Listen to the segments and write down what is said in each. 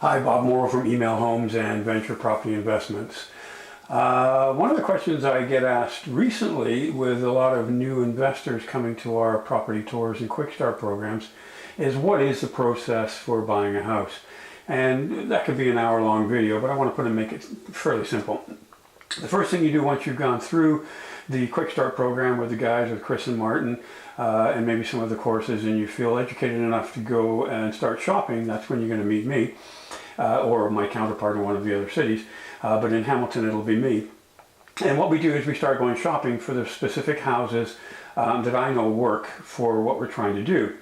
Hi, Bob Morrow from Email Homes and Venture Property Investments. One of the questions I get asked recently with a lot of new investors coming to our property tours and quick start programs is what is the process for buying a house? And that could be an hour-long video, but I want to make it fairly simple. The first thing you do once you've gone through the quick start program with the guys, with Chris and Martin, and maybe some other courses, and you feel educated enough to go and start shopping, that's when you're going to meet me. Or my counterpart in one of the other cities, but in Hamilton it'll be me. And what we do is we start going shopping for the specific houses that I know work for what we're trying to do.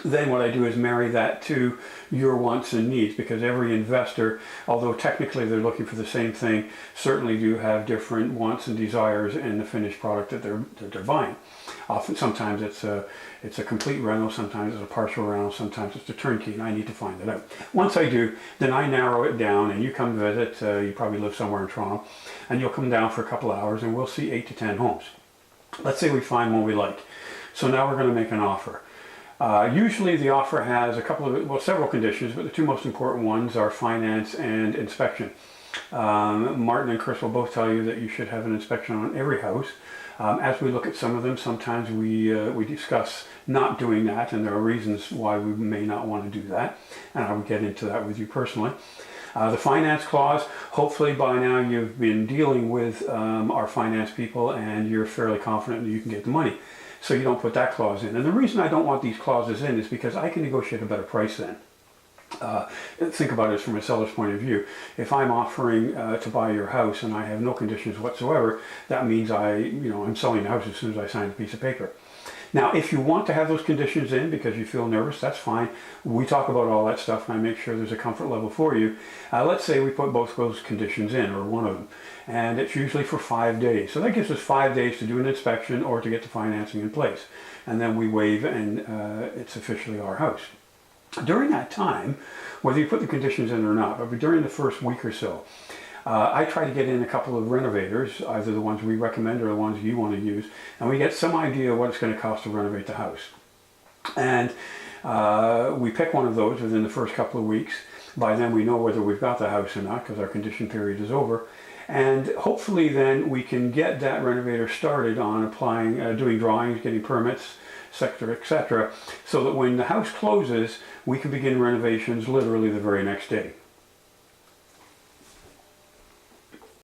Then what I do is marry that to your wants and needs, because every investor, although technically they're looking for the same thing, certainly do have different wants and desires in the finished product that they're buying. Sometimes it's a complete rental, sometimes it's a partial rental, sometimes it's a turnkey, and I need to find that out. Once I do, then I narrow it down, and you come visit. You probably live somewhere in Toronto, and you'll come down for a couple of hours, and we'll see 8 to 10 homes. Let's say we find one we like. So now we're going to make an offer. Usually the offer has several conditions, but the two most important ones are finance and inspection. Martin and Chris will both tell you that you should have an inspection on every house. As we look at some of them, sometimes we discuss not doing that, and there are reasons why we may not want to do that, and I will get into that with you personally. The finance clause, hopefully by now you've been dealing with our finance people and you're fairly confident that you can get the money. So you don't put that clause in. And the reason I don't want these clauses in is because I can negotiate a better price then. Think about it from a seller's point of view. If I'm offering to buy your house and I have no conditions whatsoever, that means I'm selling the house as soon as I sign a piece of paper. Now, if you want to have those conditions in because you feel nervous, that's fine. We talk about all that stuff and I make sure there's a comfort level for you. Let's say we put both those conditions in, or one of them, and it's usually for 5 days. So that gives us 5 days to do an inspection or to get the financing in place. And then we waive and it's officially our house. During that time, whether you put the conditions in or not, but during the first week or so, I try to get in a couple of renovators, either the ones we recommend or the ones you want to use, and we get some idea of what it's going to cost to renovate the house. And we pick one of those within the first couple of weeks. By then we know whether we've got the house or not, because our condition period is over. And hopefully then we can get that renovator started on applying, doing drawings, getting permits, etc., so that when the house closes, we can begin renovations literally the very next day.